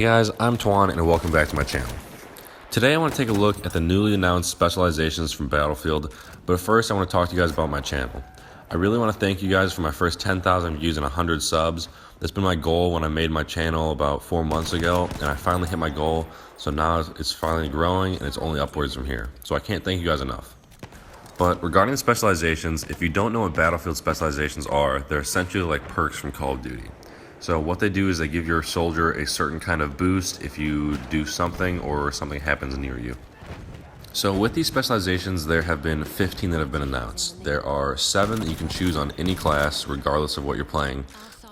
Hey guys, I'm Twan and welcome back to my channel. Today I want to take a look at the newly announced Specializations from Battlefield, but first I want to talk to you guys about my channel. I really want to thank you guys for my first 10,000 views and 100 subs. That's been my goal when I made my channel about 4 months ago, and I finally hit my goal, so now it's finally growing and it's only upwards from here. So I can't thank you guys enough. But regarding the specializations, if you don't know what Battlefield specializations are, they're essentially like perks from Call of Duty. So what they do is they give your soldier a certain kind of boost if you do something or something happens near you. So with these specializations, there have been 15 that have been announced. There are 7 that you can choose on any class, regardless of what you're playing.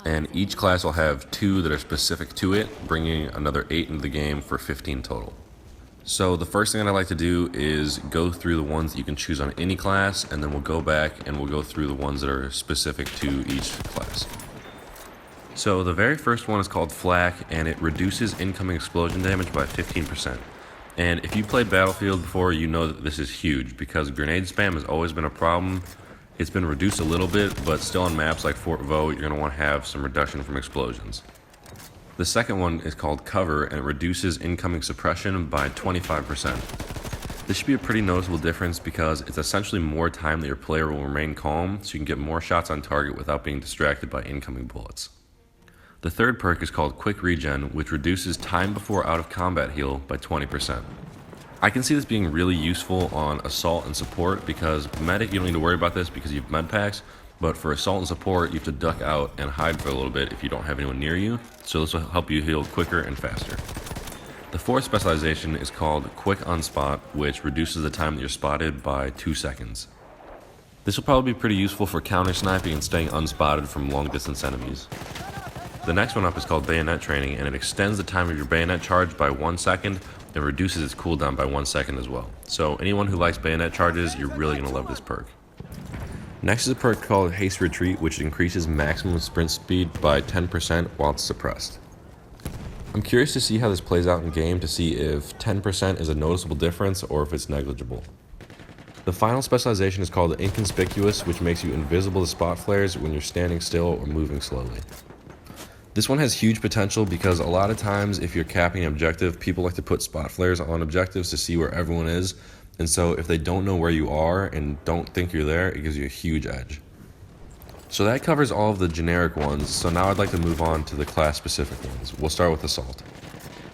And each class will have 2 that are specific to it, bringing another 8 into the game for 15 total. So the first thing that I like to do is go through the ones that you can choose on any class, and then we'll go back and we'll go through the ones that are specific to each class. So the very first one is called Flak, and it reduces incoming explosion damage by 15%. And if you played Battlefield before, you know that this is huge because grenade spam has always been a problem. It's been reduced a little bit, but still on maps like Fort Vaux, you're going to want to have some reduction from explosions. The second one is called Cover, and it reduces incoming suppression by 25%. This should be a pretty noticeable difference because it's essentially more time that your player will remain calm, so you can get more shots on target without being distracted by incoming bullets. The third perk is called Quick Regen, which reduces time before out of combat heal by 20%. I can see this being really useful on Assault and Support because Medic, you don't need to worry about this because you have med packs, but for Assault and Support, you have to duck out and hide for a little bit if you don't have anyone near you, so this will help you heal quicker and faster. The fourth specialization is called Quick Unspot, which reduces the time that you're spotted by 2 seconds. This will probably be pretty useful for counter sniping and staying unspotted from long distance enemies. The next one up is called Bayonet Training, and it extends the time of your bayonet charge by 1 second and reduces its cooldown by 1 second as well. So anyone who likes bayonet charges, you're really going to love this perk. Next is a perk called Haste Retreat, which increases maximum sprint speed by 10% while it's suppressed. I'm curious to see how this plays out in game to see if 10% is a noticeable difference or if it's negligible. The final specialization is called Inconspicuous, which makes you invisible to spot flares when you're standing still or moving slowly. This one has huge potential because a lot of times if you're capping an objective, people like to put spot flares on objectives to see where everyone is. And so if they don't know where you are and don't think you're there, it gives you a huge edge. So that covers all of the generic ones. So now I'd like to move on to the class specific ones. We'll start with Assault.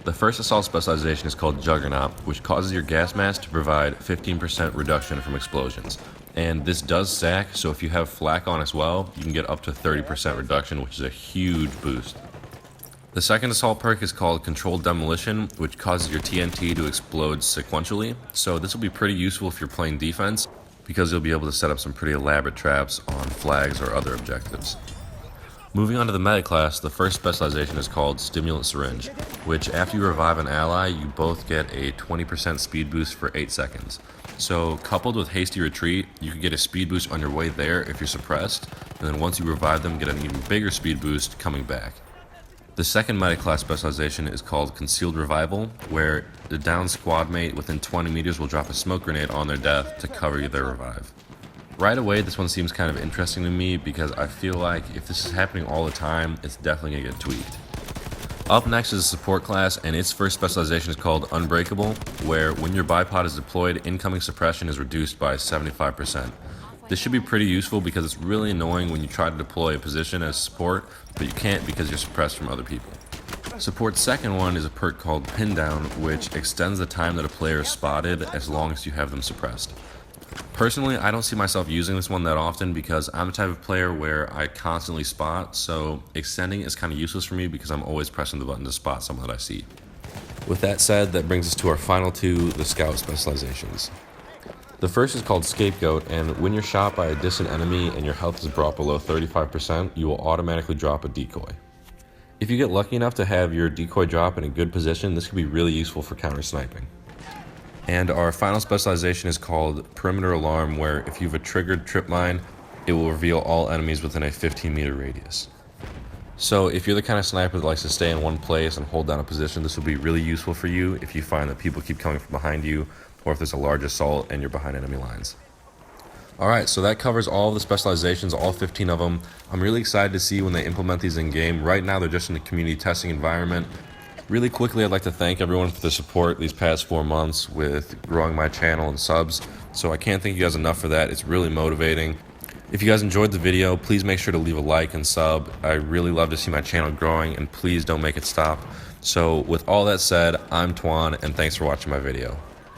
The first Assault specialization is called Juggernaut, which causes your gas mask to provide 15% reduction from explosions. And this does stack, so if you have Flak on as well, you can get up to 30% reduction, which is a huge boost. The second Assault perk is called Controlled Demolition, which causes your TNT to explode sequentially. So this will be pretty useful if you're playing defense, because you'll be able to set up some pretty elaborate traps on flags or other objectives. Moving on to the medic class, the first specialization is called Stimulant Syringe, which after you revive an ally, you both get a 20% speed boost for 8 seconds. So coupled with Hasty Retreat, you can get a speed boost on your way there if you're suppressed, and then once you revive them, get an even bigger speed boost coming back. The second medic class specialization is called Concealed Revival, where the downed squad mate within 20 meters will drop a smoke grenade on their death to cover their revive. Right away, this one seems kind of interesting to me because I feel like if this is happening all the time, it's definitely going to get tweaked. Up next is a support class, and its first specialization is called Unbreakable, where when your bipod is deployed, incoming suppression is reduced by 75%. This should be pretty useful because it's really annoying when you try to deploy a position as support, but you can't because you're suppressed from other people. Support's second one is a perk called Pin Down, which extends the time that a player is spotted as long as you have them suppressed. Personally, I don't see myself using this one that often because I'm the type of player where I constantly spot, so extending is kind of useless for me because I'm always pressing the button to spot someone that I see. With that said, that brings us to our final two, the Scout specializations. The first is called Scapegoat, and when you're shot by a distant enemy and your health is brought below 35%, you will automatically drop a decoy. If you get lucky enough to have your decoy drop in a good position, this could be really useful for counter sniping. And our final specialization is called Perimeter Alarm, where if you have a triggered trip mine, it will reveal all enemies within a 15-meter radius. So if you're the kind of sniper that likes to stay in one place and hold down a position, this will be really useful for you if you find that people keep coming from behind you, or if there's a large assault and you're behind enemy lines. Alright, so that covers all of the specializations, all 15 of them. I'm really excited to see when they implement these in game. Right now they're just in the community testing environment. Really quickly, I'd like to thank everyone for the support these past 4 months with growing my channel and subs. So I can't thank you guys enough for that. It's really motivating. If you guys enjoyed the video, please make sure to leave a like and sub. I really love to see my channel growing, and please don't make it stop. So with all that said, I'm Twan, and thanks for watching my video.